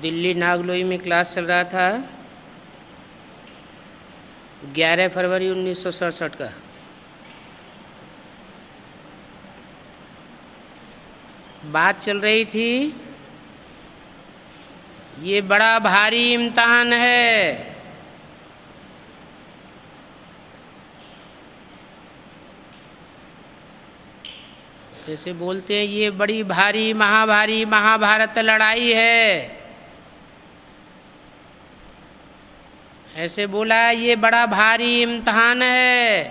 दिल्ली नागलोई में क्लास चल रहा था 11 फरवरी 1967 का। बात चल रही थी ये बड़ा भारी इम्तहान है। जैसे बोलते हैं ये बड़ी भारी महाभारी महाभारत लड़ाई है, ऐसे बोला ये बड़ा भारी इम्तहान है।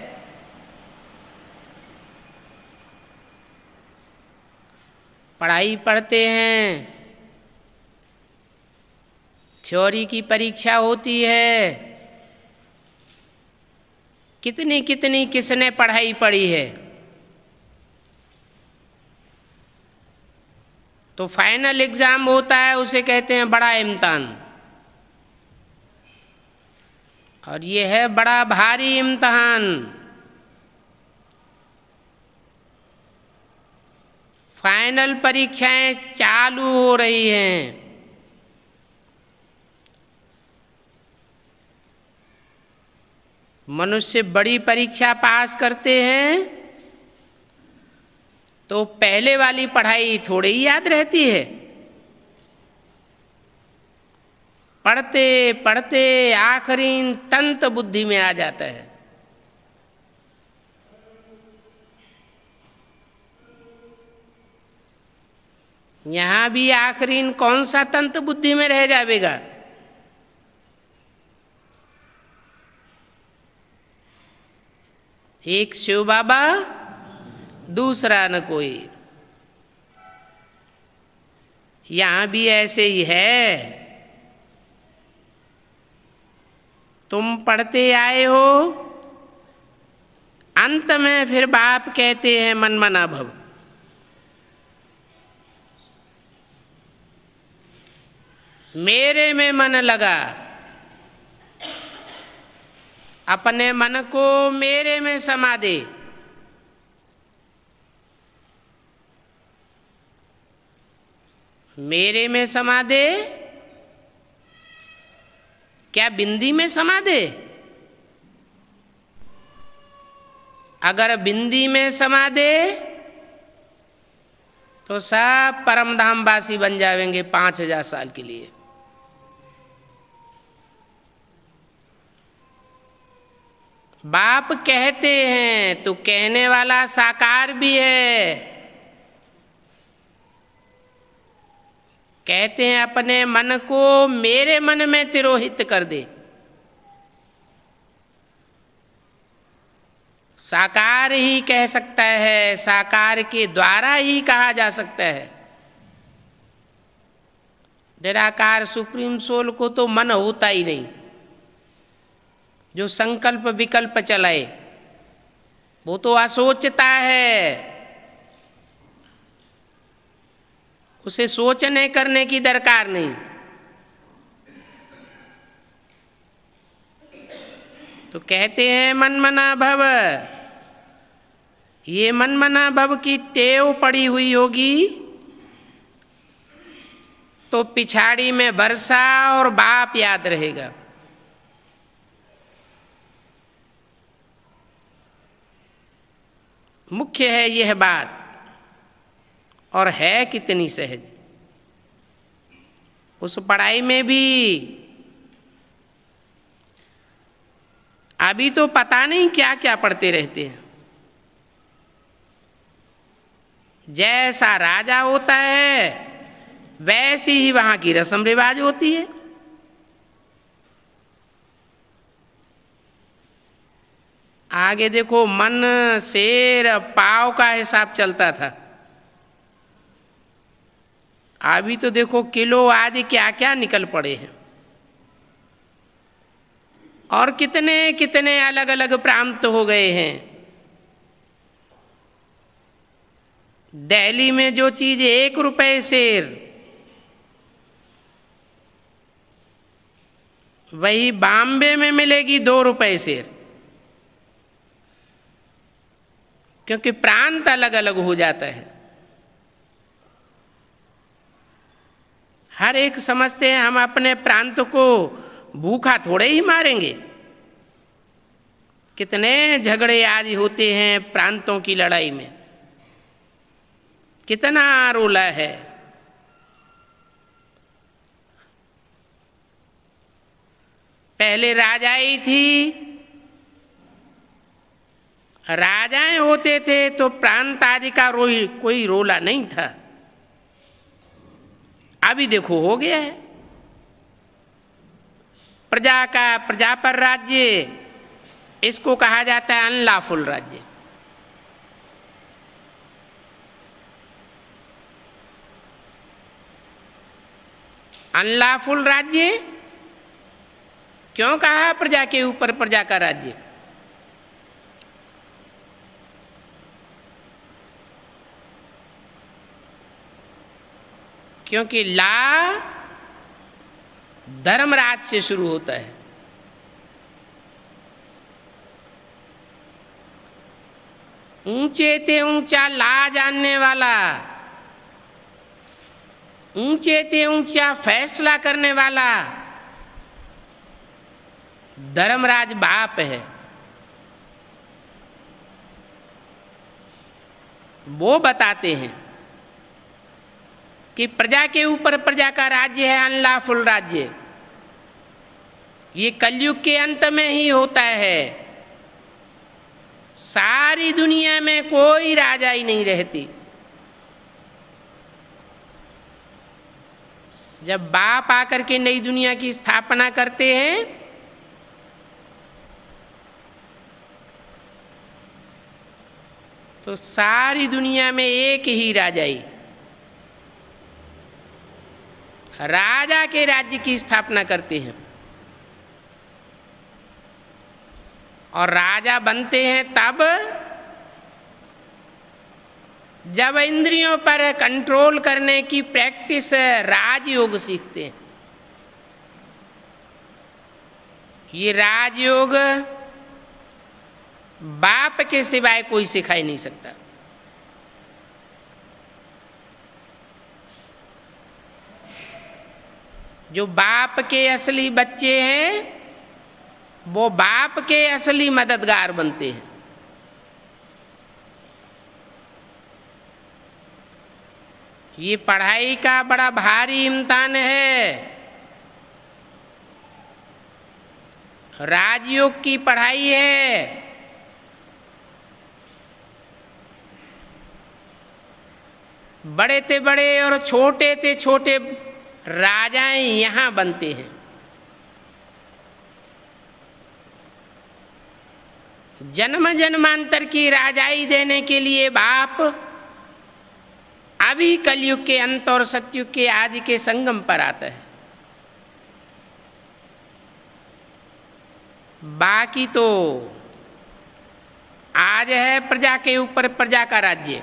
पढ़ाई पढ़ते हैं, थ्योरी की परीक्षा होती है, कितनी कितनी किसने पढ़ाई पढ़ी है, तो फाइनल एग्जाम होता है उसे कहते हैं बड़ा इम्तहान। और ये है बड़ा भारी इम्तहान। फाइनल परीक्षाएं चालू हो रही हैं। मनुष्य बड़ी परीक्षा पास करते हैं तो पहले वाली पढ़ाई थोड़ी ही याद रहती है। पढ़ते पढ़ते आखिरी तंत बुद्धि में आ जाता है। यहां भी आखिरी कौन सा तंत बुद्धि में रह जाएगा? एक शिव बाबा, दूसरा न कोई। यहां भी ऐसे ही है। तुम पढ़ते आए हो, अंत में फिर बाप कहते हैं मन मना भव। मेरे में मन लगा, अपने मन को मेरे में समा दे। मेरे में समा दे, क्या बिंदी में समा दे? अगर बिंदी में समा दे तो सब परमधाम वासी बन जाएंगे 5000 साल के लिए। बाप कहते हैं तो कहने वाला साकार भी है। कहते हैं अपने मन को मेरे मन में तिरोहित कर दे। साकार ही कह सकता है, साकार के द्वारा ही कहा जा सकता है। निराकार सुप्रीम सोल को तो मन होता ही नहीं। जो संकल्प विकल्प चलाए वो तो असोचता है। उसे सोचने करने की दरकार नहीं। तो कहते हैं मन मना भव। ये मन मना भव की टेव पड़ी हुई होगी तो पिछाड़ी में वर्षा और बाप याद रहेगा। मुख्य है यह बात, और है कितनी सहज। उस पढ़ाई में भी अभी तो पता नहीं क्या क्या पढ़ते रहते हैं। जैसा राजा होता है वैसी ही वहां की रस्म रिवाज होती है। आगे देखो मन शेर पाव का हिसाब चलता था। अभी तो देखो किलो आदि क्या क्या निकल पड़े हैं। और कितने कितने अलग अलग प्रांत हो गए हैं। दिल्ली में जो चीज 1 रुपए शेर, वही बॉम्बे में मिलेगी 2 रुपए शेर। क्योंकि प्रांत अलग अलग हो जाता है। हर एक समझते हैं हम अपने प्रांत को भूखा थोड़े ही मारेंगे। कितने झगड़े आज होते हैं प्रांतों की लड़ाई में, कितना रोला है। पहले राजाई थी, राजाएं होते थे तो प्रांत आदि का कोई रोला नहीं था। अभी देखो हो गया है, प्रजा का प्रजा पर राज्य, इसको कहा जाता है अनलॉफुल राज्य। अनलॉफुल राज्य क्यों कहा? प्रजा के ऊपर प्रजा का राज्य। क्योंकि ला धर्मराज से शुरू होता है। ऊंचे ते ऊंचा ला जानने वाला, ऊंचे ते ऊंचा फैसला करने वाला धर्मराज बाप है। वो बताते हैं कि प्रजा के ऊपर प्रजा का राज्य है अनलॉफुल राज्य। ये कलयुग के अंत में ही होता है। सारी दुनिया में कोई राजा ही नहीं रहती। जब बाप आकर के नई दुनिया की स्थापना करते हैं तो सारी दुनिया में एक ही राजाई, राजा के राज्य की स्थापना करते हैं। और राजा बनते हैं तब जब इंद्रियों पर कंट्रोल करने की प्रैक्टिस राजयोग सीखते हैं। ये राजयोग बाप के सिवाय कोई सिखा ही नहीं सकता। जो बाप के असली बच्चे हैं वो बाप के असली मददगार बनते हैं। ये पढ़ाई का बड़ा भारी इम्तिहान है। राजयोग की पढ़ाई है। बड़े ते बड़े और छोटे ते छोटे राजाएं यहां बनते हैं। जन्म जन्मांतर की राजाई देने के लिए बाप अभी कलयुग के अंत और सतयुग के आदि के संगम पर आता है। बाकी तो आज है प्रजा के ऊपर प्रजा का राज्य।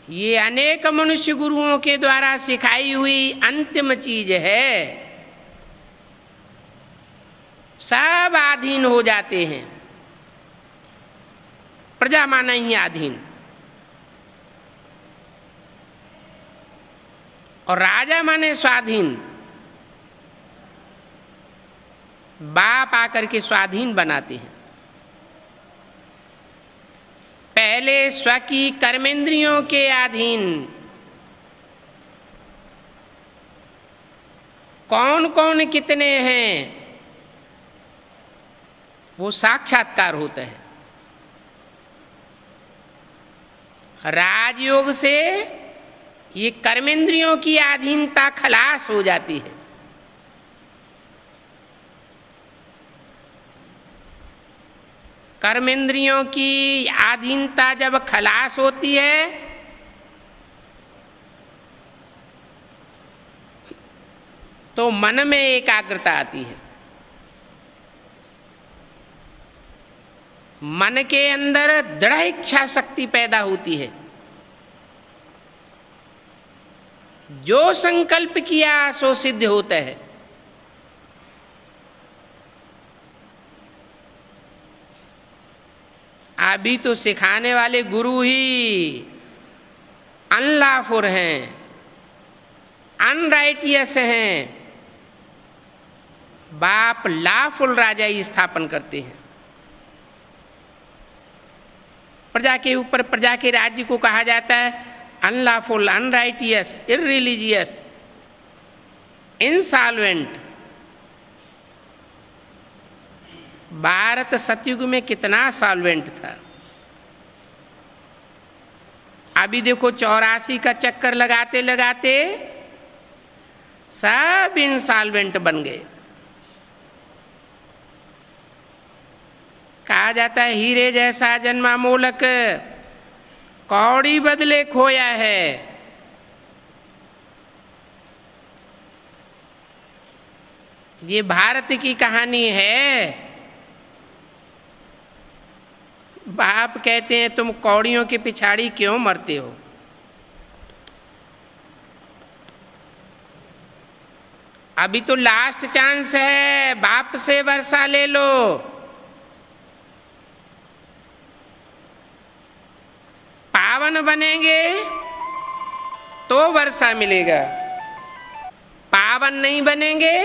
ये अनेक मनुष्य गुरुओं के द्वारा सिखाई हुई अंतिम चीज है। सब आधीन हो जाते हैं। प्रजा माना ही आधीन और राजा माने स्वाधीन। बाप आकर के स्वाधीन बनाते हैं। पहले स्व की कर्मेंद्रियों के अधीन। कौन कौन कितने हैं वो साक्षात्कार होता है। राजयोग से ये कर्मेंद्रियों की अधीनता खलास हो जाती है। कर्मेंद्रियों की अधीनता जब खलास होती है तो मन में एकाग्रता आती है। मन के अंदर दृढ़ इच्छा शक्ति पैदा होती है। जो संकल्प किया सो सिद्ध होता है। अभी तो सिखाने वाले गुरु ही अनलॉफुल हैं, अनराइटियस हैं। बाप लॉफुल राजा स्थापन करते हैं। प्रजा के ऊपर प्रजा के राज्य को कहा जाता है अनलॉफुल, अनराइटियस, इररिलीजियस, इंसॉल्वेंट। भारत सतयुग में कितना सॉल्वेंट था। अभी देखो 84 का चक्कर लगाते लगाते सब इंसॉल्वेंट बन गए। कहा जाता है हीरे जैसा जन्मा मोलक, कौड़ी बदले खोया है। ये भारत की कहानी है। बाप कहते हैं तुम कौड़ियों के पिछाड़ी क्यों मरते हो। अभी तो लास्ट चांस है, बाप से वर्षा ले लो। पावन बनेंगे तो वर्षा मिलेगा, पावन नहीं बनेंगे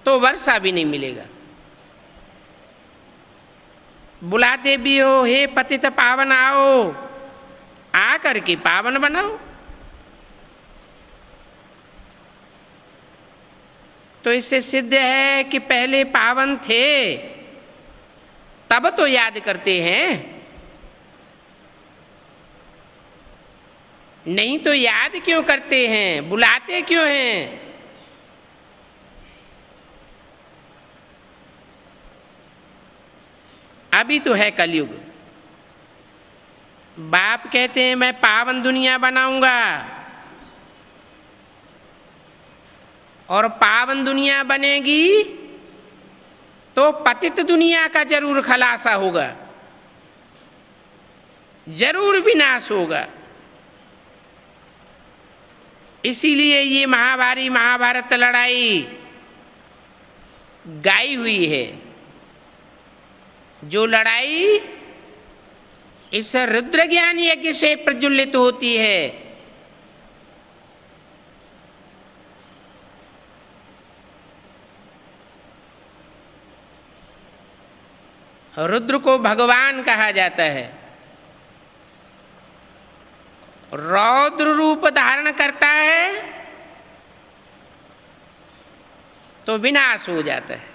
तो वर्षा भी नहीं मिलेगा। बुलाते भी हो, हे पतित पावन आओ, आकर के पावन बनाओ। तो इससे सिद्ध है कि पहले पावन थे, तब तो याद करते हैं, नहीं तो याद क्यों करते हैं, बुलाते क्यों हैं। अभी तो है कलयुग। बाप कहते हैं मैं पावन दुनिया बनाऊंगा, और पावन दुनिया बनेगी तो पतित दुनिया का जरूर खलासा होगा, जरूर विनाश होगा। इसीलिए ये महाभारी महाभारत लड़ाई गाई हुई है। जो लड़ाई इस रुद्र ज्ञान यज्ञ से प्रज्वलित होती है, रुद्र को भगवान कहा जाता है। रौद्र रूप धारण करता है तो विनाश हो जाता है।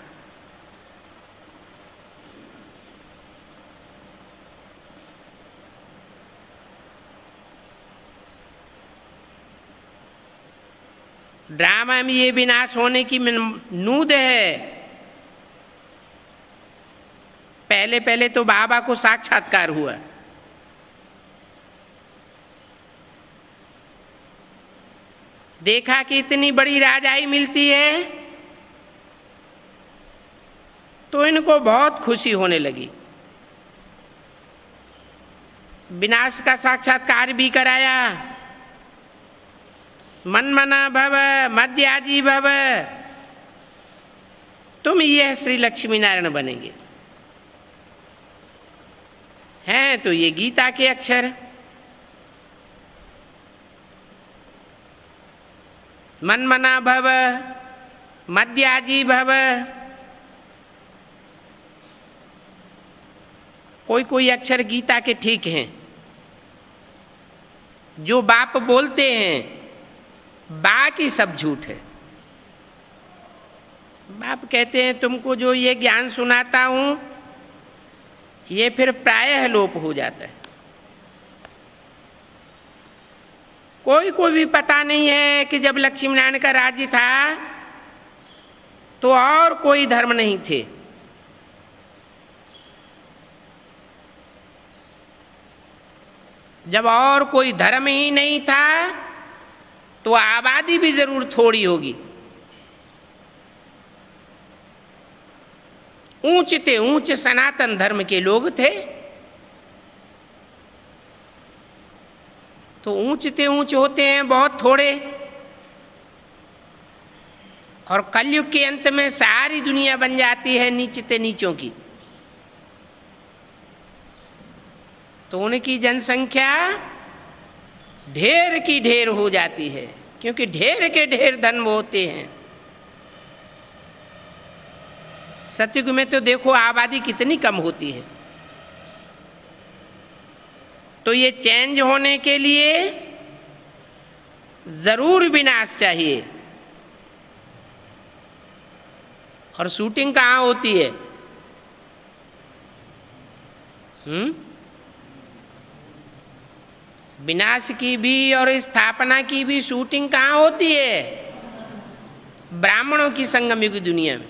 ड्रामा में ये विनाश होने की नूद है। पहले पहले तो बाबा को साक्षात्कार हुआ, देखा कि इतनी बड़ी राजाई मिलती है तो इनको बहुत खुशी होने लगी। विनाश का साक्षात्कार भी कराया। मनमना भव, मध्याजी भव, तुम यह श्री लक्ष्मी नारायण बनेंगे। हैं तो ये गीता के अक्षर। मनमना भव, मध्याजी भव। कोई कोई अक्षर गीता के ठीक हैं। जो बाप बोलते हैं बाकी सब झूठ है। बाप कहते हैं तुमको जो ये ज्ञान सुनाता हूं ये फिर प्रायः लोप हो जाता है। कोई को भी पता नहीं है कि जब लक्ष्मी नारायण का राज्य था तो और कोई धर्म नहीं थे। जब और कोई धर्म ही नहीं था तो आबादी भी जरूर थोड़ी होगी। ऊंचते ऊंच सनातन धर्म के लोग थे तो ऊंचते ऊंच होते हैं बहुत थोड़े। और कलयुग के अंत में सारी दुनिया बन जाती है नीचते नीचों की। तो उनकी जनसंख्या ढेर की ढेर हो जाती है, क्योंकि ढेर के ढेर धन होते हैं। सतयुग में तो देखो आबादी कितनी कम होती है। तो ये चेंज होने के लिए जरूर विनाश चाहिए। और शूटिंग कहाँ होती है? विनाश की भी और स्थापना की भी शूटिंग कहाँ होती है? ब्राह्मणों की संगम युग दुनिया में।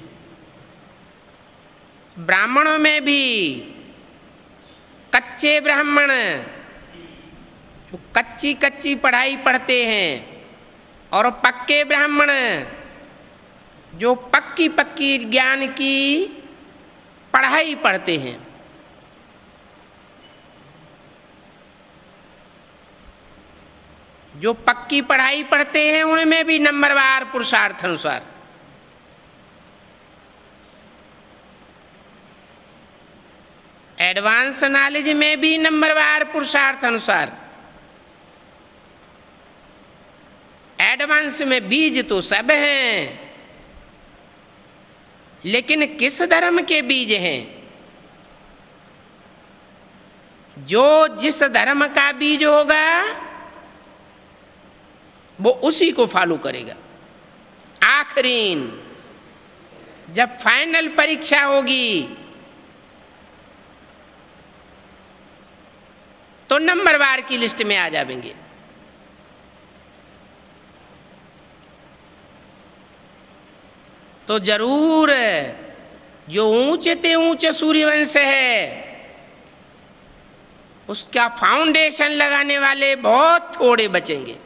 ब्राह्मणों में भी कच्चे ब्राह्मण कच्ची कच्ची पढ़ाई पढ़ते हैं, और पक्के ब्राह्मण जो पक्की पक्की ज्ञान की पढ़ाई पढ़ते हैं। जो पक्की पढ़ाई पढ़ते हैं उनमें भी नंबरवार पुरुषार्थ अनुसार। एडवांस नॉलेज में भी नंबरवार पुरुषार्थ अनुसार। एडवांस में बीज तो सब हैं, लेकिन किस धर्म के बीज हैं? जो जिस धर्म का बीज होगा वो उसी को फॉलो करेगा। आखिरीन जब फाइनल परीक्षा होगी तो नंबरवार की लिस्ट में आ जाएंगे। तो जरूर जो ऊंचे ते ऊंचे सूर्यवंश है उसका फाउंडेशन लगाने वाले बहुत थोड़े बचेंगे।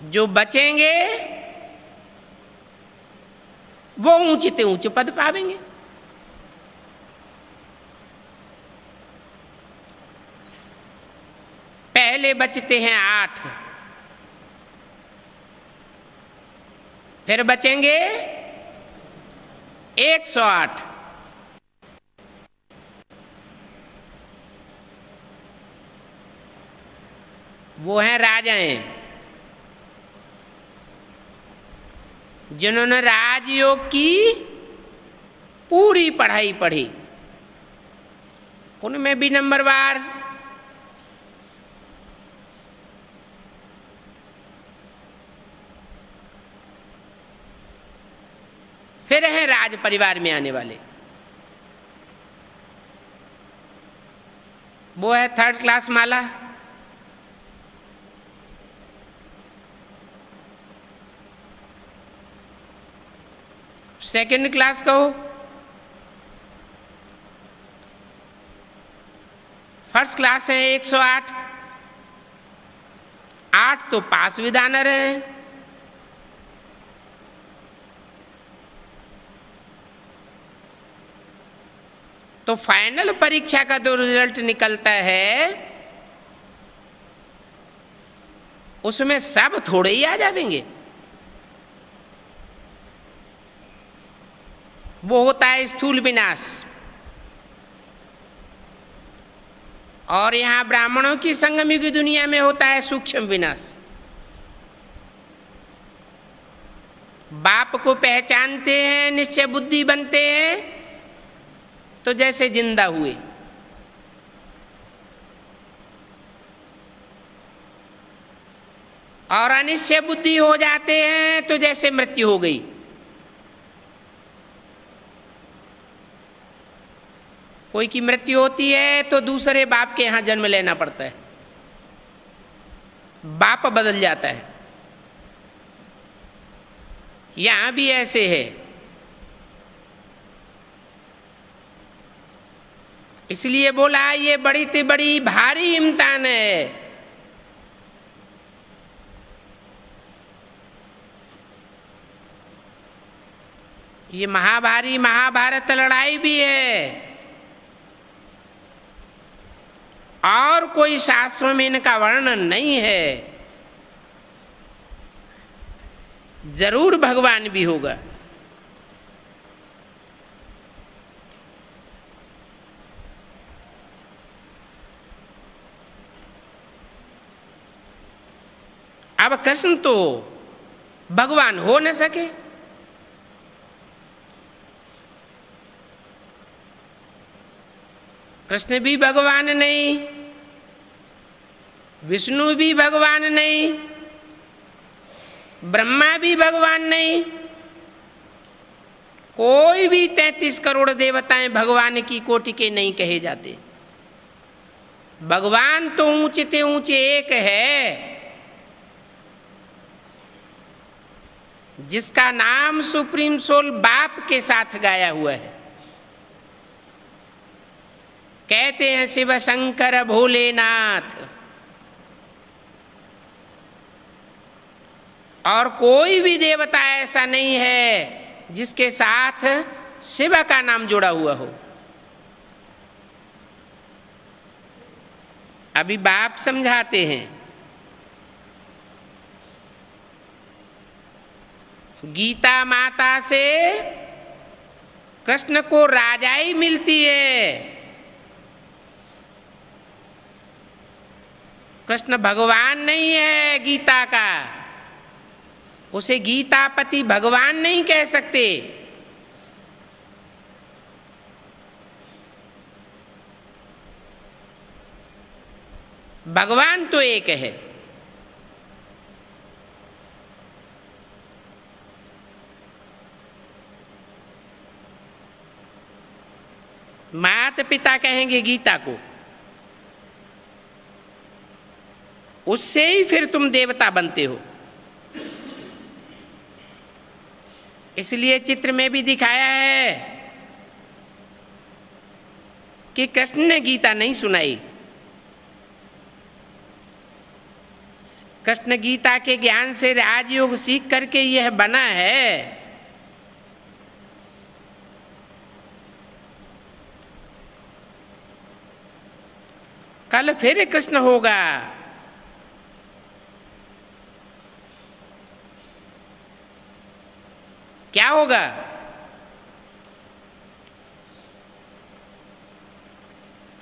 जो बचेंगे वो ऊंचे ते ऊंचे पद पावेंगे। पहले बचते हैं 8, फिर बचेंगे 108। वो हैं राजाएं, जिन्होंने राजयोग की पूरी पढ़ाई पढ़ी। उनमें भी नंबरवार। फिर हैं राज परिवार में आने वाले, वो है 3rd क्लास माला। सेकंड क्लास कहो, फर्स्ट क्लास है 108। 8 तो पास विधानर है। तो फाइनल परीक्षा का जो रिजल्ट निकलता है उसमें सब थोड़े ही आ जाएंगे। वो होता है स्थूल विनाश। और यहां ब्राह्मणों की संगम युग दुनिया में होता है सूक्ष्म विनाश। बाप को पहचानते हैं, निश्चय बुद्धि बनते हैं तो जैसे जिंदा हुए। और अनिश्चय बुद्धि हो जाते हैं तो जैसे मृत्यु हो गई। कोई की मृत्यु होती है तो दूसरे बाप के यहां जन्म लेना पड़ता है, बाप बदल जाता है। यहां भी ऐसे है। इसलिए बोला ये बड़ी से बड़ी भारी इम्तिहान है। ये महाभारी महाभारत लड़ाई भी है, और कोई शास्त्रों में इनका वर्णन नहीं है। जरूर भगवान भी होगा। अब कृष्ण तो भगवान हो न सके। कृष्ण भी भगवान नहीं, विष्णु भी भगवान नहीं, ब्रह्मा भी भगवान नहीं, कोई भी 33 करोड़ देवताएं भगवान की कोटि के नहीं कहे जाते। भगवान तो ऊंचे ते ऊंचे एक है, जिसका नाम सुप्रीम सोल बाप के साथ गाया हुआ है। कहते हैं शिव शंकर भोलेनाथ। और कोई भी देवता ऐसा नहीं है जिसके साथ शिव का नाम जुड़ा हुआ हो। अभी बाप समझाते हैं, गीता माता से कृष्ण को राजाई मिलती है। कृष्ण भगवान नहीं है गीता का, उसे गीतापति भगवान नहीं कह सकते। भगवान तो एक है। माता पिता कहेंगे गीता को, उससे ही फिर तुम देवता बनते हो। इसलिए चित्र में भी दिखाया है कि कृष्ण ने गीता नहीं सुनाई। कृष्ण गीता के ज्ञान से राजयोग सीख करके यह बना है। कल फिर कृष्ण होगा। क्या होगा?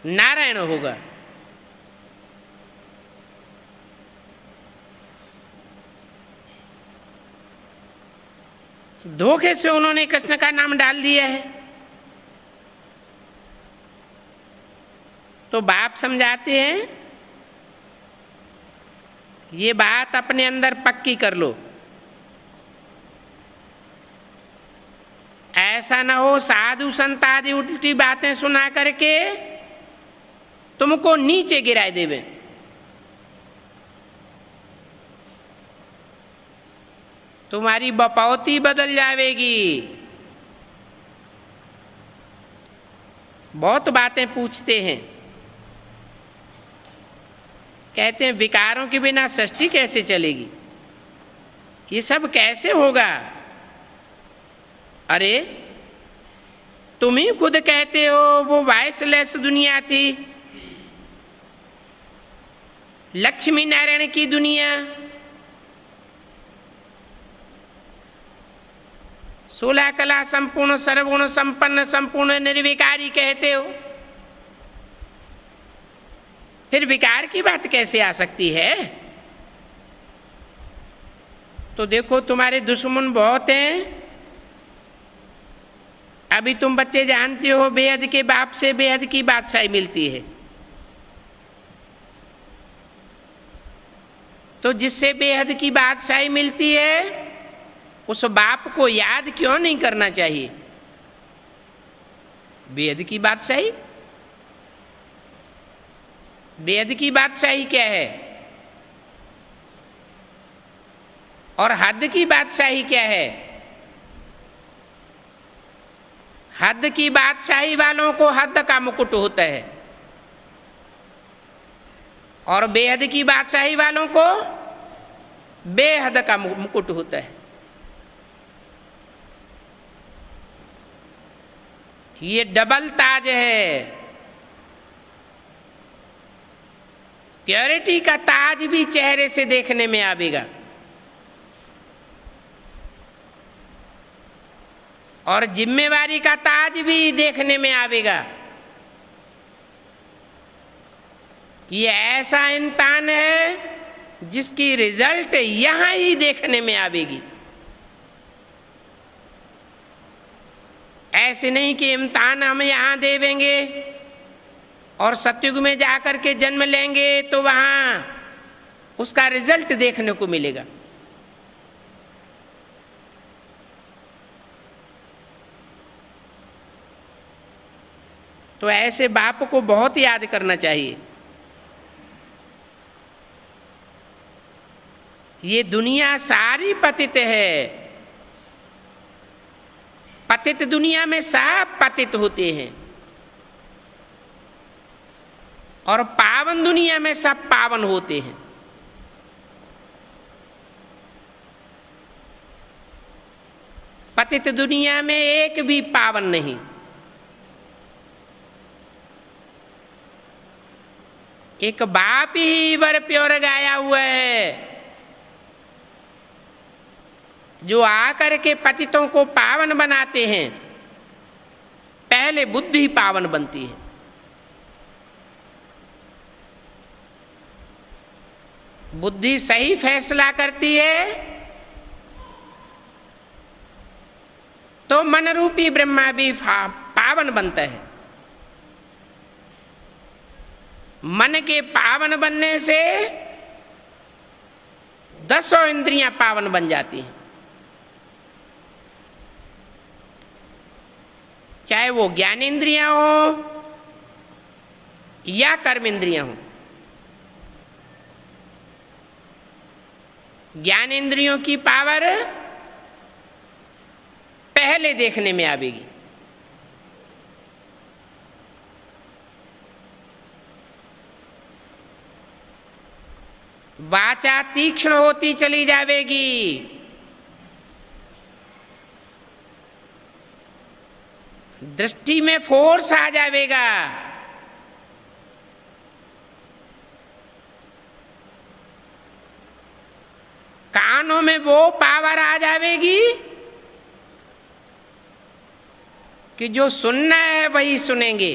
नारायण होगा। धोखे से उन्होंने कृष्ण का नाम डाल दिया है। तो बाप समझाते हैं, ये बात अपने अंदर पक्की कर लो। ऐसा ना हो साधु संत आदि उल्टी बातें सुना करके तुमको नीचे गिराए देवे। तुम्हारी बपौती बदल जाएगी। बहुत बातें पूछते हैं, कहते हैं विकारों के बिना सृष्टि कैसे चलेगी, ये सब कैसे होगा। अरे तुम ही खुद कहते हो वो वॉइसलेस दुनिया थी, लक्ष्मी नारायण की दुनिया, सोलह कला संपूर्ण सर्वगुण संपन्न संपूर्ण निर्विकारी कहते हो। फिर विकार की बात कैसे आ सकती है? तो देखो तुम्हारे दुश्मन बहुत हैं। अभी तुम बच्चे जानते हो बेहद के बाप से बेहद की बादशाही मिलती है। तो जिससे बेहद की बादशाही मिलती है उस बाप को याद क्यों नहीं करना चाहिए? बेहद की बादशाही, बेहद की बादशाही क्या है और हद की बादशाही क्या है? हद की बादशाही वालों को हद का मुकुट होता है और बेहद की बादशाही वालों को बेहद का मुकुट होता है। ये डबल ताज है। प्योरिटी का ताज भी चेहरे से देखने में आवेगा और जिम्मेवारी का ताज भी देखने में आवेगा। ये ऐसा इंसान है जिसकी रिजल्ट यहां ही देखने में आवेगी। ऐसे नहीं कि इम्तिहान हम यहां देवेंगे और सतयुग में जाकर के जन्म लेंगे तो वहां उसका रिजल्ट देखने को मिलेगा। तो ऐसे बाप को बहुत याद करना चाहिए। ये दुनिया सारी पतित है। पतित दुनिया में सब पतित होते हैं और पावन दुनिया में सब पावन होते हैं। पतित दुनिया में एक भी पावन नहीं। एक बाप ही वर प्योर गाया हुआ है जो आकर के पतितों को पावन बनाते हैं। पहले बुद्धि पावन बनती है। बुद्धि सही फैसला करती है तो मन रूपी ब्रह्मा भी पावन बनता है। मन के पावन बनने से 10 इंद्रियां पावन बन जाती हैं, चाहे वो ज्ञान इंद्रियां हो या कर्म इंद्रियां हो। ज्ञान इंद्रियों की पावर पहले देखने में आवेगी। वाचा तीक्ष्ण होती चली जाएगी। दृष्टि में फोर्स आ जाएगा। कानों में वो पावर आ जाएगी कि जो सुनना है वही सुनेंगे,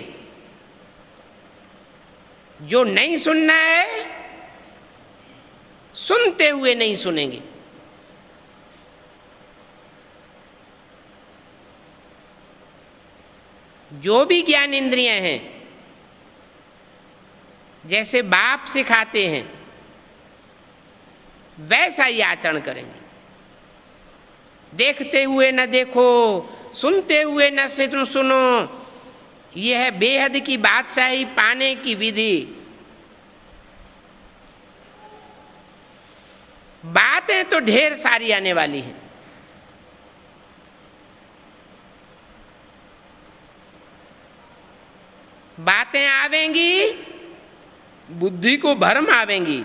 जो नहीं सुनना है सुनते हुए नहीं सुनेंगे। जो भी ज्ञान इंद्रियां हैं, जैसे बाप सिखाते हैं वैसा ही आचरण करेंगे। देखते हुए न देखो, सुनते हुए न सुनो, यह है बेहद की बादशाही पाने की विधि। बातें तो ढेर सारी आने वाली हैं। बातें आवेंगी, बुद्धि को भ्रम आवेंगी,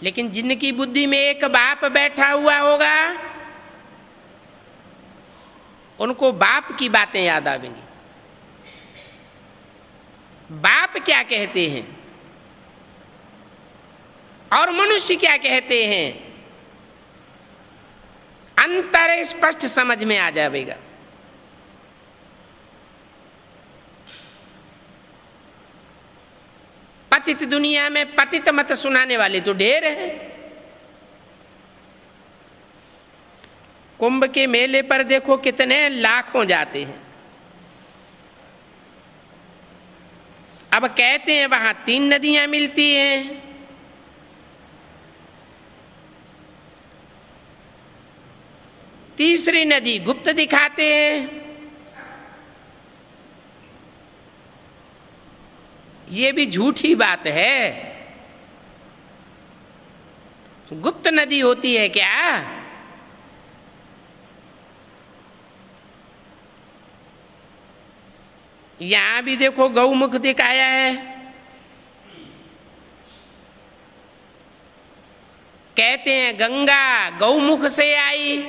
लेकिन जिनकी बुद्धि में एक बाप बैठा हुआ होगा उनको बाप की बातें याद आवेंगी। बाप क्या कहते हैं और मनुष्य क्या कहते हैं, अंतर स्पष्ट समझ में आ जाएगा। पतित दुनिया में पतित मत सुनाने वाले तो ढेर हैं। कुंभ के मेले पर देखो कितने लाखों जाते हैं। अब कहते हैं वहां 3 नदियां मिलती हैं। तीसरी नदी गुप्त दिखाते हैं। ये भी झूठी बात है। गुप्त नदी होती है क्या? यहां भी देखो गौमुख दिखाया है। कहते हैं गंगा गौमुख से आई।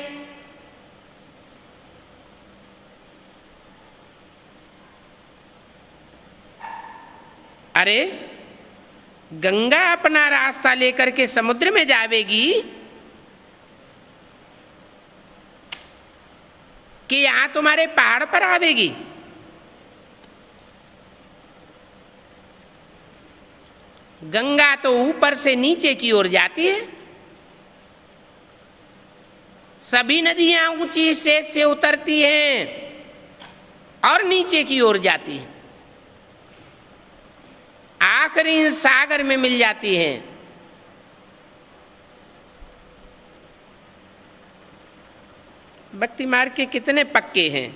अरे गंगा अपना रास्ता लेकर के समुद्र में जावेगी कि यहां तुम्हारे पहाड़ पर आवेगी? गंगा तो ऊपर से नीचे की ओर जाती है, सभी नदियां ऊंची स्टेज से उतरती हैं और नीचे की ओर जाती है, आखिरी सागर में मिल जाती हैं। भक्ति मार्ग के कितने पक्के हैं।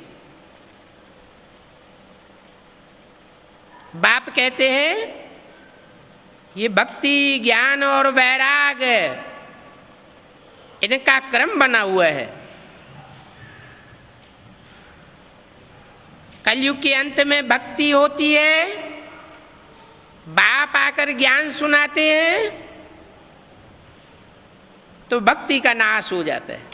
बाप कहते हैं ये भक्ति, ज्ञान और वैराग इनका क्रम बना हुआ है। कलयुग के अंत में भक्ति होती है, बाप आकर ज्ञान सुनाते हैं तो भक्ति का नाश हो जाता है।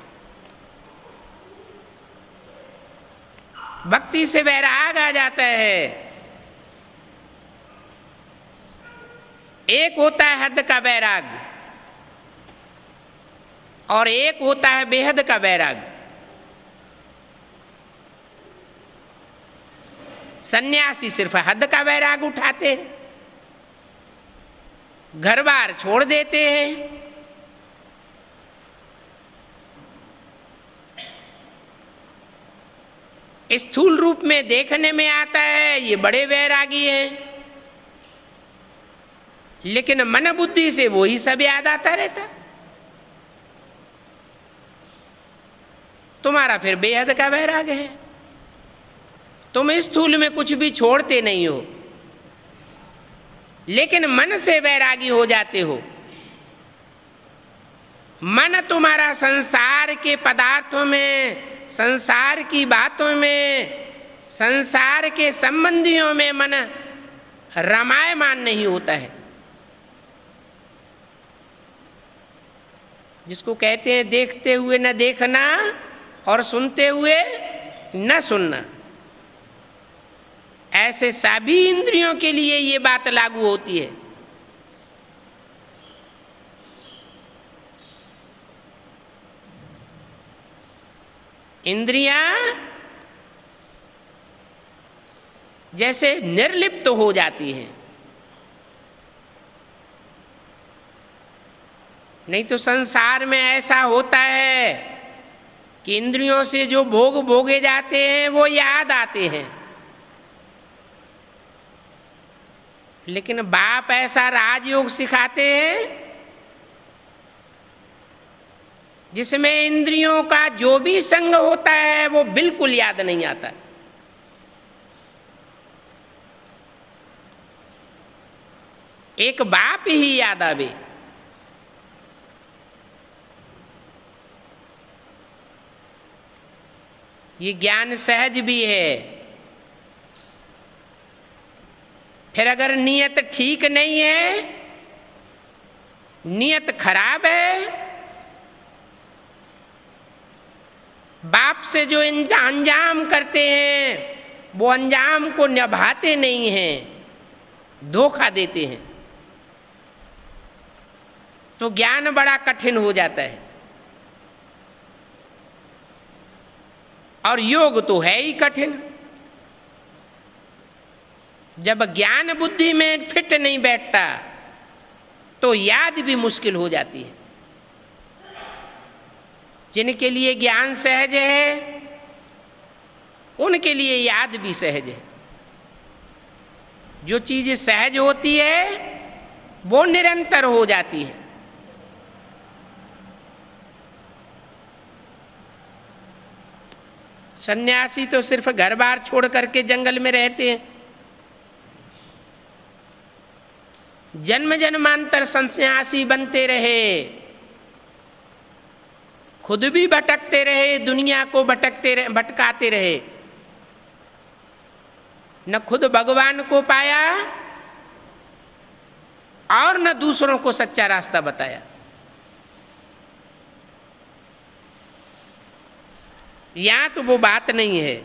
भक्ति से वैराग आ जाता है। एक होता है हद का वैराग और एक होता है बेहद का वैराग। सन्यासी सिर्फ हद का वैराग उठाते हैं, घर बार छोड़ देते हैं। स्थूल रूप में देखने में आता है ये बड़े वैरागी हैं, लेकिन मन बुद्धि से वो ही सब याद आता रहता। तुम्हारा फिर बेहद का वैराग है। तुम स्थूल में कुछ भी छोड़ते नहीं हो, लेकिन मन से वैरागी हो जाते हो। मन तुम्हारा संसार के पदार्थों में, संसार की बातों में, संसार के संबंधियों में मन रमायमान नहीं होता है। जिसको कहते हैं देखते हुए न देखना और सुनते हुए न सुनना, ऐसे सभी इंद्रियों के लिए ये बात लागू होती है। इंद्रियां जैसे निर्लिप्त हो जाती हैं, नहीं तो संसार में ऐसा होता है कि इंद्रियों से जो भोग भोगे जाते हैं वो याद आते हैं, लेकिन बाप ऐसा राजयोग सिखाते हैं जिसमें इंद्रियों का जो भी संग होता है वो बिल्कुल याद नहीं आता। एक बाप ही याद आवे। ये ज्ञान सहज भी है। फिर अगर नियत ठीक नहीं है, नियत खराब है, बाप से जो अंजाम करते हैं वो अंजाम को निभाते नहीं हैं, धोखा देते हैं, तो ज्ञान बड़ा कठिन हो जाता है। और योग तो है ही कठिन। जब ज्ञान बुद्धि में फिट नहीं बैठता तो याद भी मुश्किल हो जाती है। जिनके लिए ज्ञान सहज है उनके लिए याद भी सहज है। जो चीज सहज होती है वो निरंतर हो जाती है। सन्यासी तो सिर्फ घर बार छोड़ करके जंगल में रहते हैं, जन्म जन्मांतर सन्यासी बनते रहे, खुद भी भटकते रहे, दुनिया को भटकाते रहे, न खुद भगवान को पाया और न दूसरों को सच्चा रास्ता बताया। यहां तो वो बात नहीं है।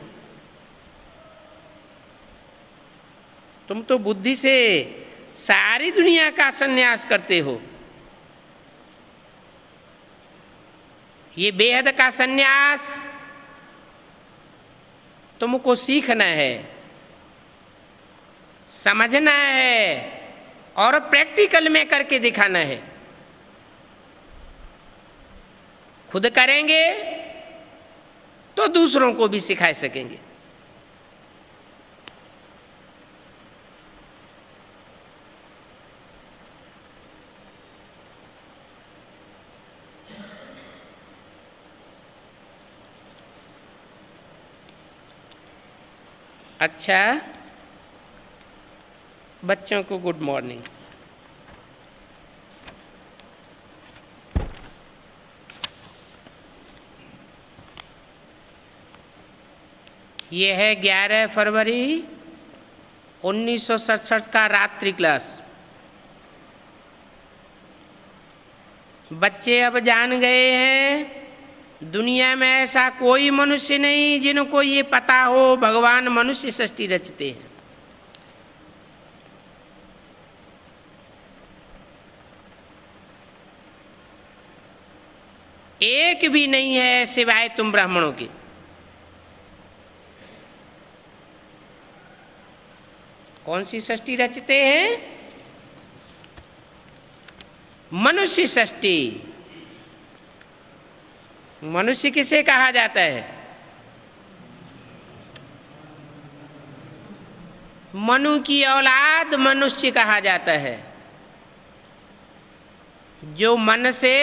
तुम तो बुद्धि से सारी दुनिया का संन्यास करते हो। ये बेहद का संन्यास तुमको सीखना है, समझना है, और प्रैक्टिकल में करके दिखाना है। खुद करेंगे तो दूसरों को भी सिखा सकेंगे। अच्छा, बच्चों को गुड मॉर्निंग। ये है 11 फरवरी 1967 का रात्रि क्लास। बच्चे अब जान गए हैं दुनिया में ऐसा कोई मनुष्य नहीं जिनको ये पता हो भगवान मनुष्य सृष्टि रचते हैं। एक भी नहीं है सिवाय तुम ब्राह्मणों के। कौन सी सृष्टि रचते हैं? मनुष्य सृष्टि। मनुष्य किसे कहा जाता है? मनु की औलाद मनुष्य कहा जाता है। जो मन से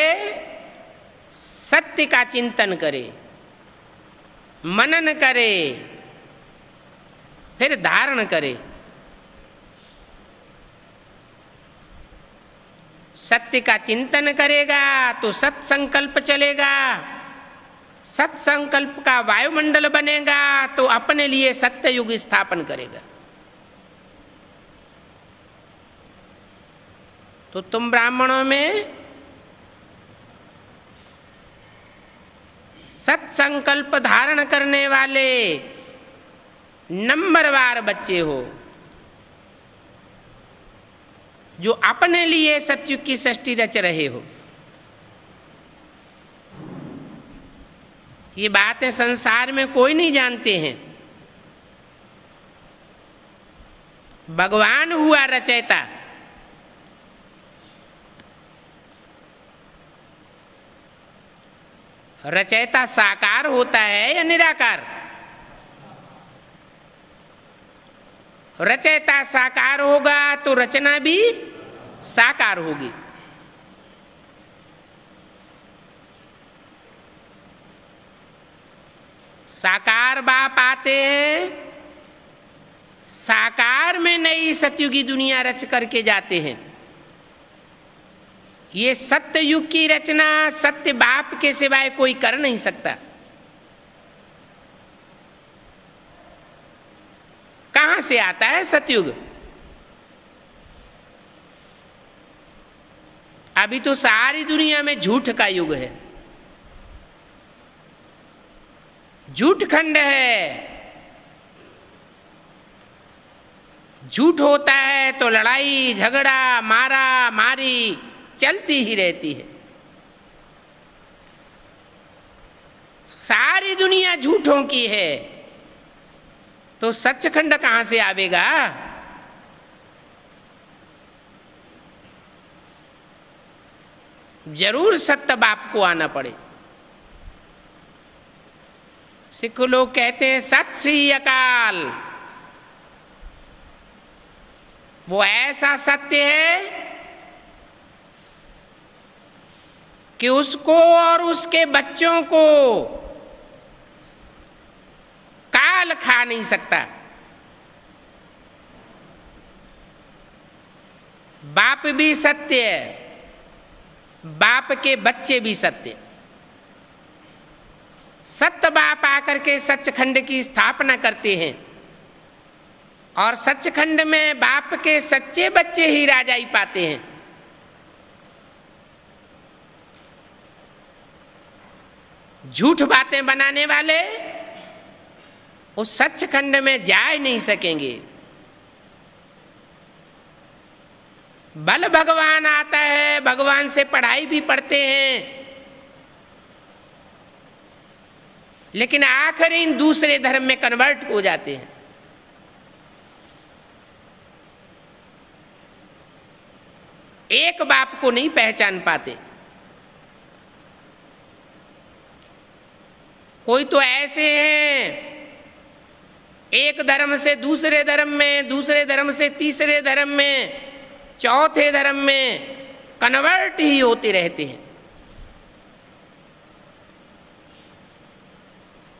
सत्य का चिंतन करे, मनन करे, फिर धारण करे। सत्य का चिंतन करेगा तो सत्संकल्प चलेगा, सत्संकल्प का वायुमंडल बनेगा तो अपने लिए सत्य युग स्थापन करेगा। तो तुम ब्राह्मणों में सत्संकल्प धारण करने वाले नंबरवार बच्चे हो, जो अपने लिए सतयुग की सृष्टि रच रहे हो। ये बातें संसार में कोई नहीं जानते हैं। भगवान हुआ रचयिता। रचयिता साकार होता है या निराकार? रचयिता साकार होगा तो रचना भी साकार होगी। साकार बाप आते हैं, साकार में नई सतयुगी दुनिया रच करके जाते हैं। ये सत्य युग की रचना सत्य बाप के सिवाय कोई कर नहीं सकता। कहां से आता है सतयुग? अभी तो सारी दुनिया में झूठ का युग है, झूठ खंड है। झूठ होता है तो लड़ाई झगड़ा मारा मारी चलती ही रहती है। सारी दुनिया झूठों की है तो सचखंड कहां से आवेगा? जरूर सत्य बाप को आना पड़े। सिख लोग कहते हैं सत श्री अकाल। वो ऐसा सत्य है कि उसको और उसके बच्चों को काल खा नहीं सकता। बाप भी सत्य है, बाप के बच्चे भी सत्य। सत्य बाप आकर के सचखंड की स्थापना करते हैं और सचखंड में बाप के सच्चे बच्चे ही राजाई पाते हैं। झूठ बातें बनाने वाले उस सचखंड में जा नहीं सकेंगे। बल भगवान आता है, भगवान से पढ़ाई भी पढ़ते हैं, लेकिन आखिर इन दूसरे धर्म में कन्वर्ट हो जाते हैं। एक बाप को नहीं पहचान पाते। कोई तो ऐसे हैं एक धर्म से दूसरे धर्म में, दूसरे धर्म से तीसरे धर्म में, चौथे धर्म में कन्वर्ट ही होते रहते हैं।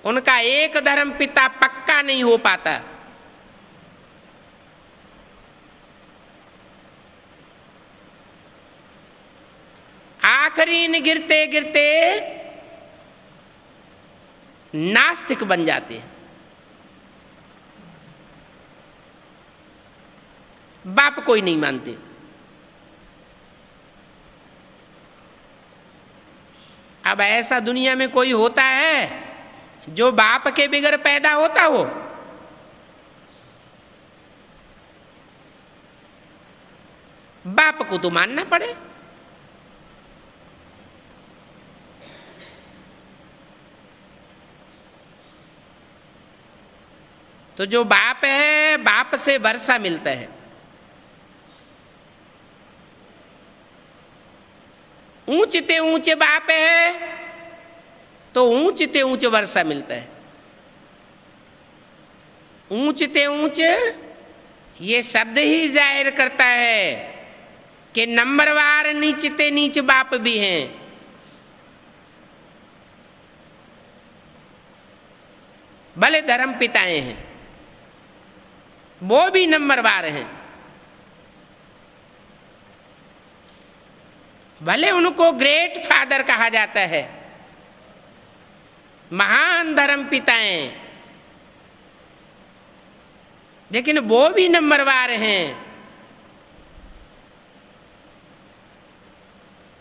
उनका एक धर्म पिता पक्का नहीं हो पाता। आखिरी गिरते गिरते नास्तिक बन जाते हैं। बाप कोई नहीं मानते। अब ऐसा दुनिया में कोई होता है जो बाप के बिगर पैदा होता हो? बाप को तो मानना पड़े। तो जो बाप है, बाप से वर्षा मिलता है। ऊंचते ऊंचे बाप है तो ऊंचते ऊंचे वर्षा मिलता है। ऊंचते ऊंचे ये शब्द ही जाहिर करता है कि नंबरवार नीचते नीच बाप भी हैं। भले धर्म पिताएं हैं, वो भी नंबरवार हैं। भले उनको ग्रेट फादर कहा जाता है, महान धर्म पिताएं, लेकिन वो भी नंबरवार हैं।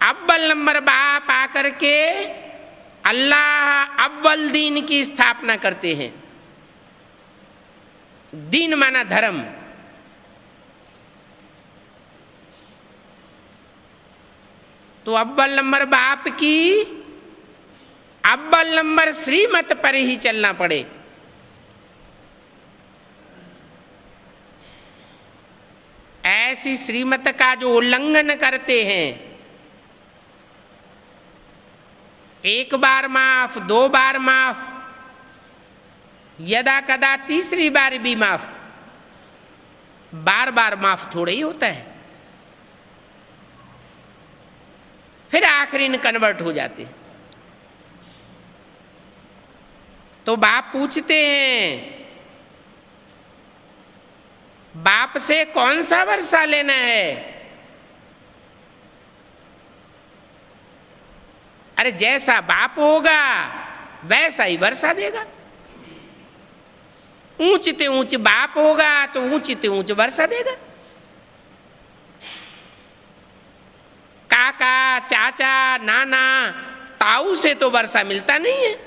अव्वल नंबर बाप आकर के अल्लाह अव्वल दीन की स्थापना करते हैं। दीन माना धर्म। तो अव्वल नंबर बाप की अव्वल नंबर श्रीमत पर ही चलना पड़े। ऐसी श्रीमत का जो उल्लंघन करते हैं, एक बार माफ, दो बार माफ, यदा कदा तीसरी बार भी माफ, बार बार माफ थोड़ा ही होता है। फिर आखिरी में कन्वर्ट हो जाते हैं। तो बाप पूछते हैं, बाप से कौन सा वर्षा लेना है? अरे जैसा बाप होगा वैसा ही वर्षा देगा। ऊंचते ऊंच बाप होगा तो ऊंचते ऊंच वर्षा देगा। काका, चाचा, नाना, ताऊ से तो वर्षा मिलता नहीं है।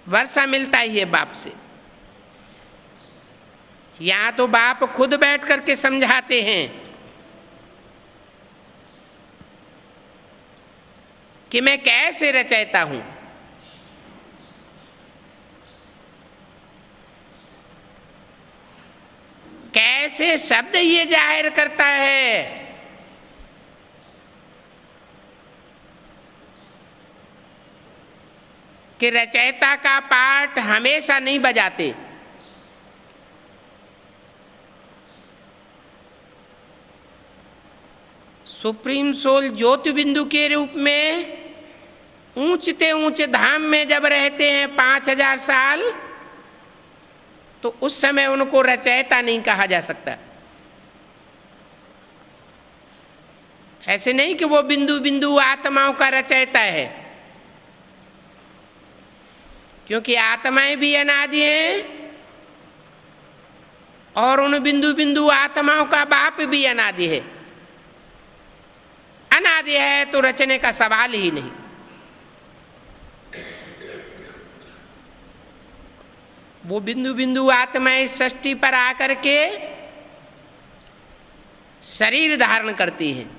वर्षा मिलता ही है बाप से। यहां तो बाप खुद बैठ करके समझाते हैं कि मैं कैसे रचयिता हूं। कैसे शब्द ये जाहिर करता है कि रचयिता का पार्ट हमेशा नहीं बजाते। सुप्रीम सोल ज्योति बिंदु के रूप में ऊंचते ऊंचे धाम में जब रहते हैं 5000 साल, तो उस समय उनको रचयिता नहीं कहा जा सकता। ऐसे नहीं कि वो बिंदु बिंदु आत्माओं का रचयिता है, क्योंकि आत्माएं भी अनादि हैं और उन बिंदु बिंदु आत्माओं का बाप भी अनादि है। अनादि है तो रचने का सवाल ही नहीं। वो बिंदु बिंदु आत्माएं सृष्टि पर आकर के शरीर धारण करती हैं।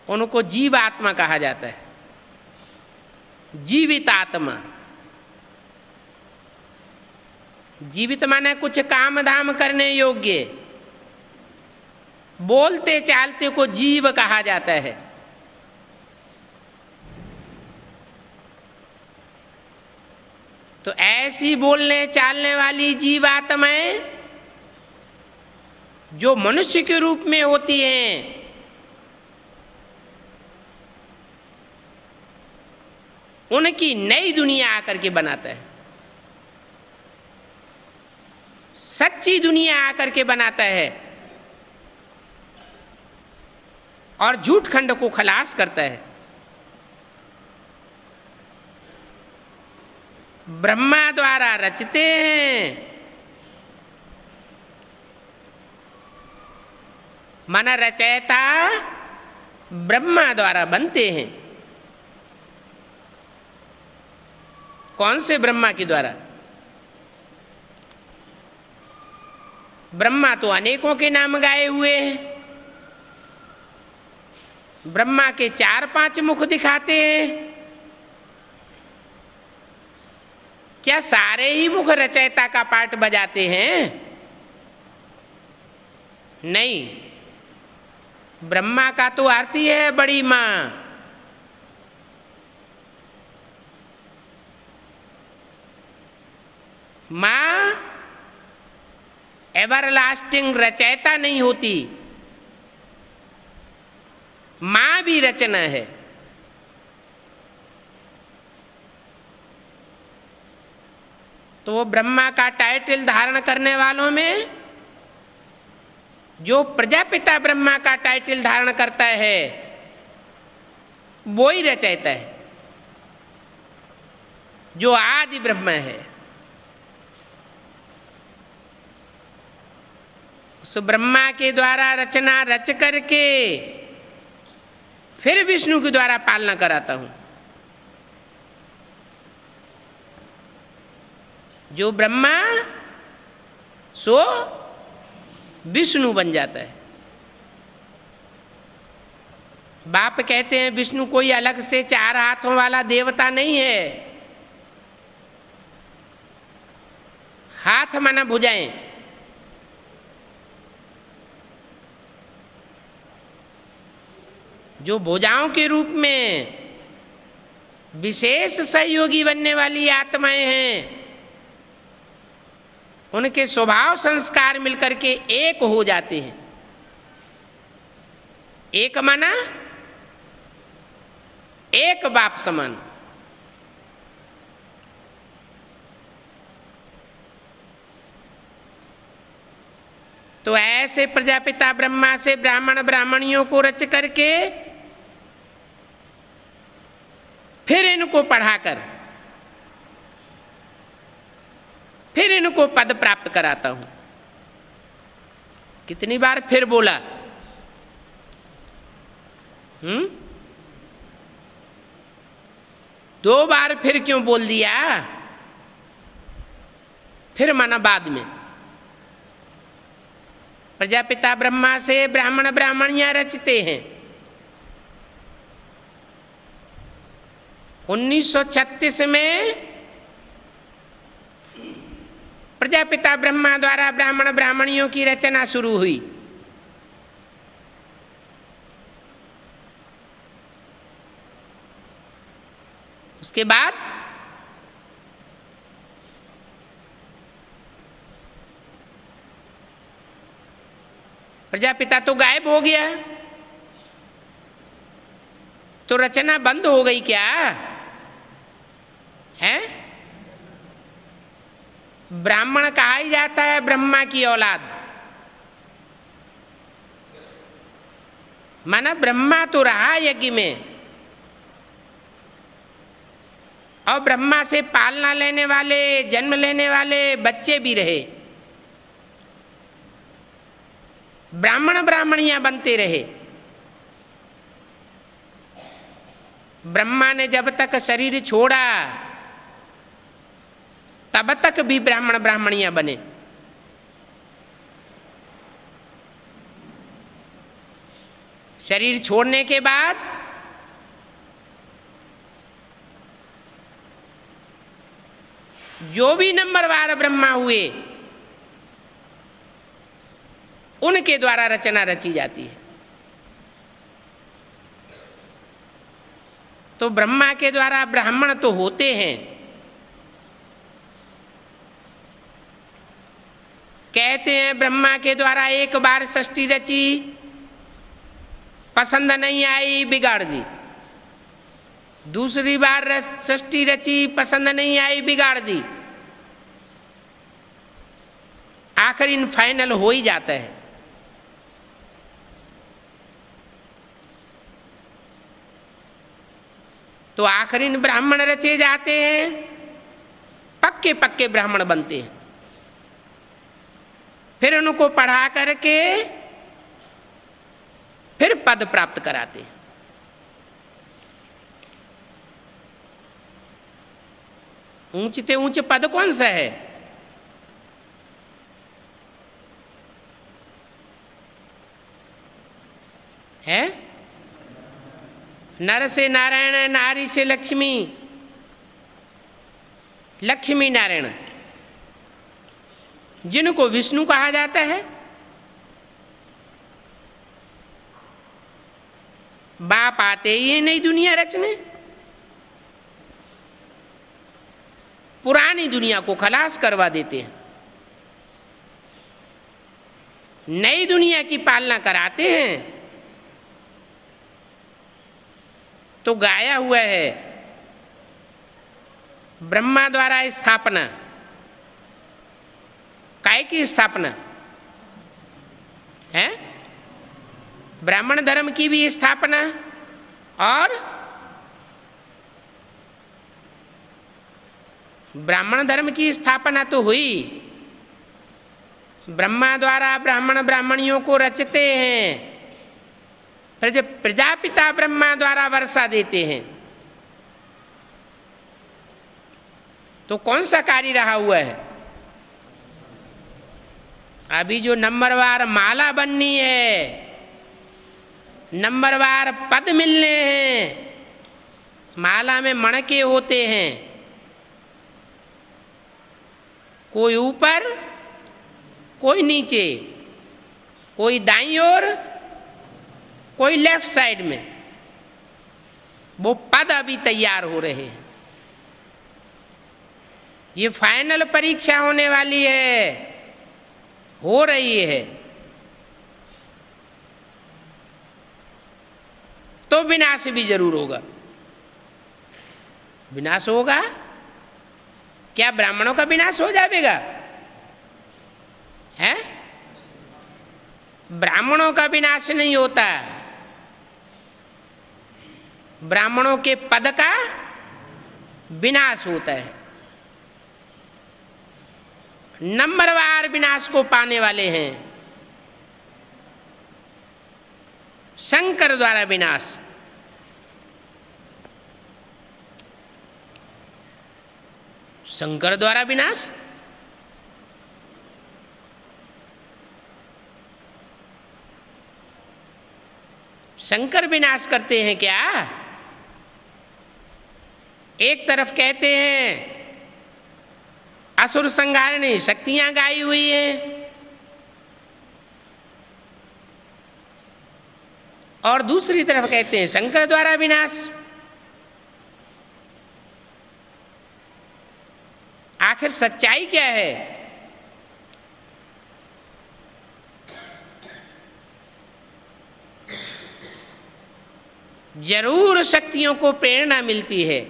उनको जीव आत्मा कहा जाता है, जीवित आत्मा। जीवित माने कुछ काम धाम करने योग्य, बोलते चालते को जीव कहा जाता है। तो ऐसी बोलने चालने वाली जीवात्माएं जो मनुष्य के रूप में होती हैं, उनकी नई दुनिया आकर के बनाता है, सच्ची दुनिया आकर के बनाता है और झूठ खंड को खलास करता है। ब्रह्मा द्वारा रचते हैं, माना रचयिता ब्रह्मा द्वारा बनते हैं। कौन से ब्रह्मा के द्वारा? ब्रह्मा तो अनेकों के नाम गाए हुए हैं। ब्रह्मा के 4-5 मुख दिखाते हैं। क्या सारे ही मुख रचयिता का पार्ट बजाते हैं? नहीं, ब्रह्मा का तो आरती है बड़ी माँ, माँ एवरलास्टिंग रचयिता नहीं होती, माँ भी रचना है। तो वो ब्रह्मा का टाइटल धारण करने वालों में जो प्रजापिता ब्रह्मा का टाइटल धारण करता है वो ही रचयिता है, जो आदि ब्रह्मा है। उस ब्रह्मा के द्वारा रचना रच करके फिर विष्णु के द्वारा पालना कराता हूं। जो ब्रह्मा सो विष्णु बन जाता है। बाप कहते हैं विष्णु कोई अलग से 4 हाथों वाला देवता नहीं है। हाथ माना भुजाएं, जो भुजाओं के रूप में विशेष सहयोगी बनने वाली आत्माएं हैं, उनके स्वभाव संस्कार मिलकर के एक हो जाते हैं। एक माना एक बाप समान। तो ऐसे प्रजापिता ब्रह्मा से ब्राह्मण ब्राह्मणियों को रच करके फिर इनको पढ़ाकर फिर इनको पद प्राप्त कराता हूं। कितनी बार फिर बोला? 2 बार फिर क्यों बोल दिया? फिर माना बाद में। प्रजापिता ब्रह्मा से ब्राह्मण ब्राह्मणियां रचते हैं। 1936 में प्रजापिता ब्रह्मा द्वारा ब्राह्मण ब्राह्मणियों की रचना शुरू हुई। उसके बाद प्रजापिता तो गायब हो गया, तो रचना बंद हो गई क्या है? ब्राह्मण कहा ही जाता है ब्रह्मा की औलाद। माना ब्रह्मा तो रहा यज्ञ में, और ब्रह्मा से पालना लेने वाले, जन्म लेने वाले बच्चे भी रहे। ब्राह्मण ब्राह्मणियां बनते रहे। ब्रह्मा ने जब तक शरीर छोड़ा तब तक भी ब्राह्मण ब्राह्मणियां बने। शरीर छोड़ने के बाद जो भी नंबरवार ब्रह्मा हुए उनके द्वारा रचना रची जाती है। तो ब्रह्मा के द्वारा ब्राह्मण तो होते हैं, कहते हैं ब्रह्मा के द्वारा एक बार सृष्टि रची, पसंद नहीं आई, बिगाड़ दी। दूसरी बार सृष्टि रची, पसंद नहीं आई, बिगाड़ दी। आखिर इन फाइनल हो ही जाता है। तो आखिर इन ब्राह्मण रचे जाते हैं, पक्के पक्के ब्राह्मण बनते हैं। फिर उनको पढ़ा करके फिर पद प्राप्त कराते हैं। ऊंचते ऊंच पद कौन सा है? नर से नारायण, नारी से लक्ष्मी, लक्ष्मी नारायण, जिनको विष्णु कहा जाता है। बाप आते ही नई दुनिया रचने, पुरानी दुनिया को खलास करवा देते हैं, नई दुनिया की पालना कराते हैं। तो गाया हुआ है ब्रह्मा द्वारा स्थापना, काय की स्थापना है? ब्राह्मण धर्म की भी स्थापना, और ब्राह्मण धर्म की स्थापना तो हुई, ब्रह्मा द्वारा ब्राह्मण ब्राह्मणियों को रचते हैं, फिर जब प्रजापिता ब्रह्मा द्वारा वर्षा देते हैं। तो कौन सा कार्य रहा हुआ है? अभी जो नंबरवार माला बननी है, नंबरवार पद मिलने हैं, माला में मणके होते हैं, कोई ऊपर कोई नीचे, कोई दाईं ओर कोई लेफ्ट साइड में, वो पद अभी तैयार हो रहे हैं। ये फाइनल परीक्षा होने वाली है, हो रही है। तो विनाश भी जरूर होगा। विनाश होगा क्या? ब्राह्मणों का विनाश हो जाएगा? है? ब्राह्मणों का विनाश नहीं होता, ब्राह्मणों के पद का विनाश होता है। नंबरवार विनाश को पाने वाले हैं शंकर द्वारा विनाश। शंकर द्वारा विनाश, शंकर विनाश करते हैं क्या? एक तरफ कहते हैं असुर संहारिणी शक्तियां गाई हुई हैं, और दूसरी तरफ कहते हैं शंकर द्वारा विनाश। आखिर सच्चाई क्या है? जरूर शक्तियों को प्रेरणा मिलती है,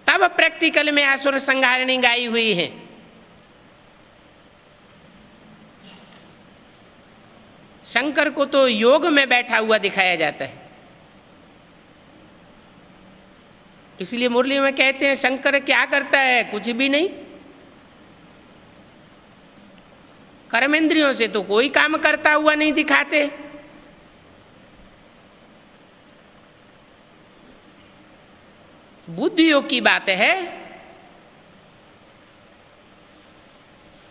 तब प्रैक्टिकल में असुर संहारिणी गाई हुई है। शंकर को तो योग में बैठा हुआ दिखाया जाता है, इसलिए मुरली में कहते हैं शंकर क्या करता है? कुछ भी नहीं। कर्मेंद्रियों से तो कोई काम करता हुआ नहीं दिखाते। बुद्धि योग की बात है,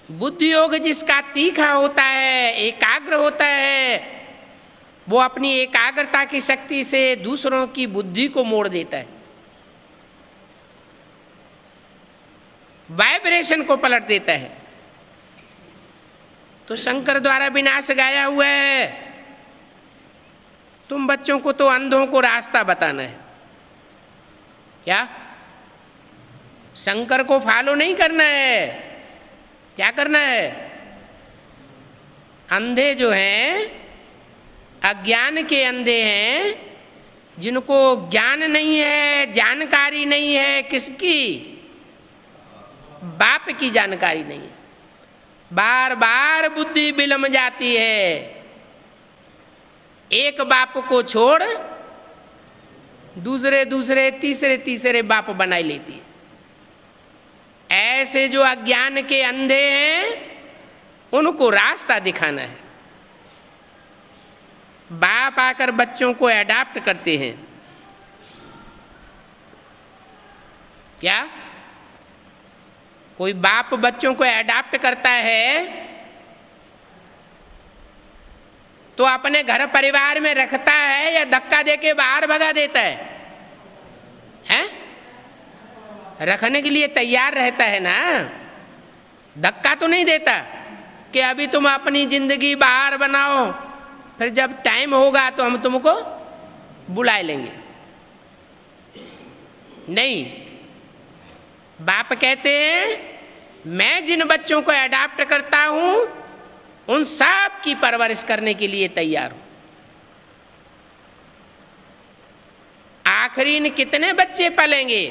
बुद्धि योग जिसका तीखा होता है, एकाग्र होता है, वो अपनी एकाग्रता की शक्ति से दूसरों की बुद्धि को मोड़ देता है, वाइब्रेशन को पलट देता है। तो शंकर द्वारा विनाश गाया हुआ है। तुम बच्चों को तो अंधों को रास्ता बताना है, क्या शंकर को फॉलो नहीं करना है? क्या करना है? अंधे जो हैं, अज्ञान के अंधे हैं, जिनको ज्ञान नहीं है, जानकारी नहीं है, किसकी? बाप की जानकारी नहीं है। बार बार बुद्धि बिलम जाती है, एक बाप को छोड़ दूसरे दूसरे तीसरे तीसरे बाप बनाई लेती है। ऐसे जो अज्ञान के अंधे हैं, उनको रास्ता दिखाना है। बाप आकर बच्चों को अडॉप्ट करते हैं। क्या कोई बाप बच्चों को अडॉप्ट करता है तो अपने घर परिवार में रखता है या धक्का देके बाहर भगा देता है? हैं? रखने के लिए तैयार रहता है ना, धक्का तो नहीं देता कि अभी तुम अपनी जिंदगी बाहर बनाओ, फिर जब टाइम होगा तो हम तुमको बुला लेंगे। नहीं, बाप कहते हैं मैं जिन बच्चों को अडॉप्ट करता हूं उन सब की परवरिश करने के लिए तैयार हूं। आखिरी कितने बच्चे पलेंगे?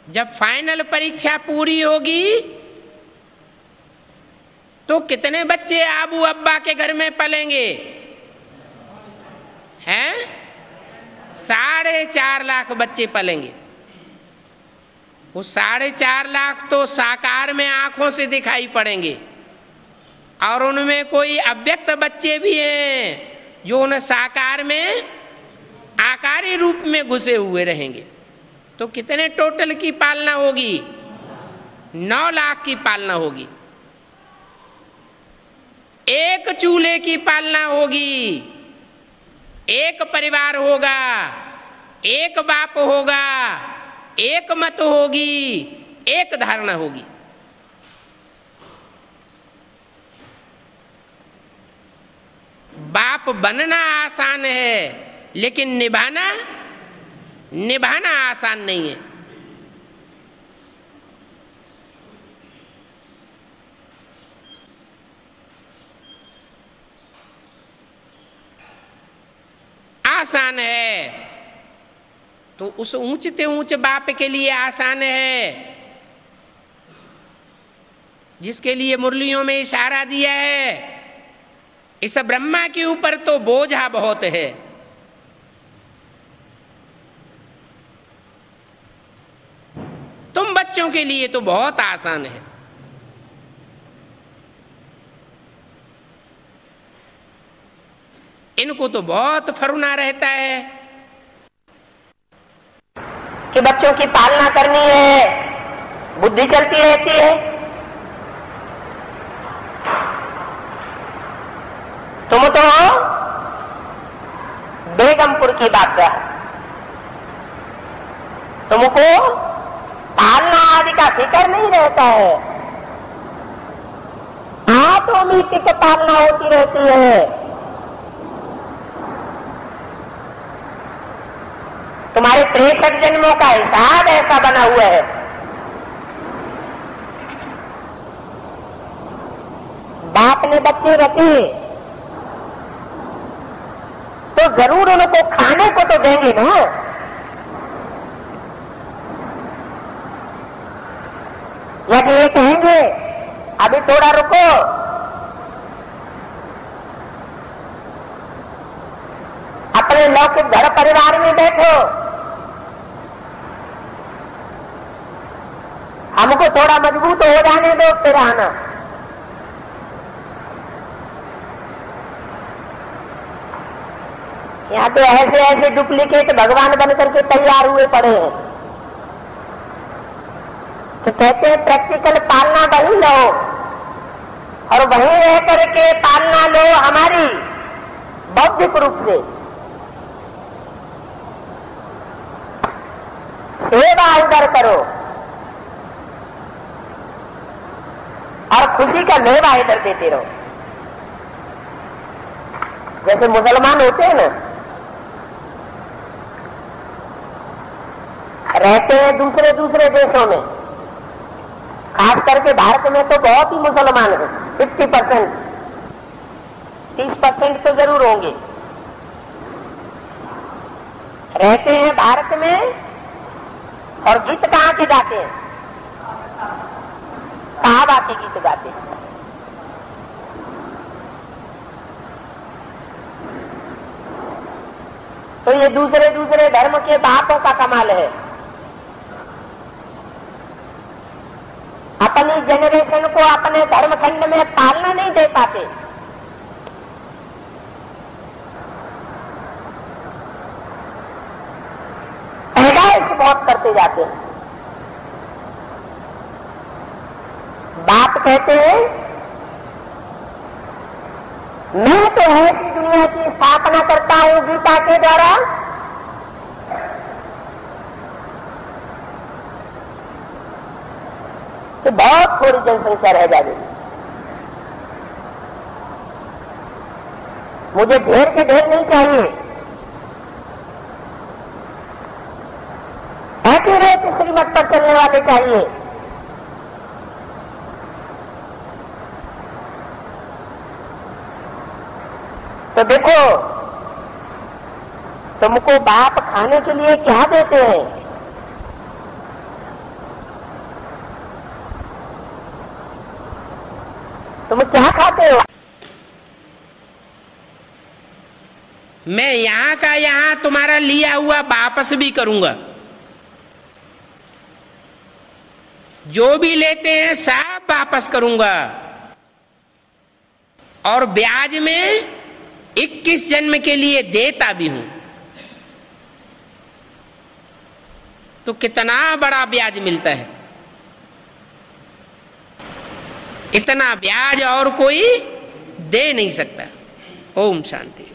जब फाइनल परीक्षा पूरी होगी तो कितने बच्चे आबू अब्बा के घर में पलेंगे? हैं? 4.5 लाख बच्चे पलेंगे। वो 4.5 लाख तो साकार में आंखों से दिखाई पड़ेंगे, और उनमें कोई अव्यक्त बच्चे भी हैं जो उन साकार में आकारी रूप में घुसे हुए रहेंगे। तो कितने टोटल की पालना होगी? 9 लाख की पालना होगी। एक चूल्हे की पालना होगी, एक परिवार होगा, एक बाप होगा, एक मत होगी, एक धारणा होगी। बाप बनना आसान है, लेकिन निभाना आसान नहीं है। आसान है तो उस ऊंचते ऊंच बाप के लिए आसान है जिसके लिए मुरलियों में इशारा दिया है। इस ब्रह्मा के ऊपर तो बोझा बहुत है। तुम बच्चों के लिए तो बहुत आसान है। इनको तो बहुत फरुना रहता है कि बच्चों की पालना करनी है, बुद्धि चलती रहती है। तुम तो बेगमपुर की बादशाह, तुमको पालना आदि का फिक्र नहीं रहता है। ऑटोमेटिक पालना होती रहती है। तुम्हारे 63 जन्मों का हिसाब ऐसा बना हुआ है। बाप ने बच्चे रखे तो जरूर उनको खाने को तो देंगे ना। यदि ये कहेंगे अभी थोड़ा रुको, अपने लौकिक घर परिवार में बैठो, हमको थोड़ा मजबूत हो जाने दो फिर आना। यहाँ तो ऐसे ऐसे डुप्लीकेट भगवान बन करके तैयार हुए पड़े हैं। तो कहते हैं प्रैक्टिकल पालना वही लो और वहीं रह करके पालना लो हमारी, बौद्धिक रूप से सेवा उधर करो और खुशी का मेवा इधर देते रहो। जैसे मुसलमान होते हैं ना, रहते हैं दूसरे दूसरे देशों में, खास करके भारत में तो बहुत ही मुसलमान है, 50%, 30% तो जरूर होंगे। रहते हैं भारत में और गीत कहाँ के गाते हैं? साहबा के गीत गाते हैं। तो ये दूसरे दूसरे धर्म के बापों का कमाल है। अपनी जनरेशन को अपने धर्मखंड में पालना नहीं दे पाते। पैदाइश बहुत करते जाते हैं। बाप कहते हैं मैं तो ऐसी दुनिया की स्थापना करता हूं गीता के द्वारा तो बहुत थोड़ी जनसंख्या रह जाएगी। मुझे ढेर के ढेर नहीं चाहिए, एक्यूरेट श्रीमत पर चलने वाले चाहिए। तो देखो, तुमको बाप खाने के लिए क्या देते हैं? तुम क्या खाते हो? मैं यहां का यहां तुम्हारा लिया हुआ वापस भी करूंगा। जो भी लेते हैं सब वापस करूंगा, और ब्याज में 21 जन्म के लिए देता भी हूं। तो कितना बड़ा ब्याज मिलता है। इतना ब्याज और कोई दे नहीं सकता। ओम शांति।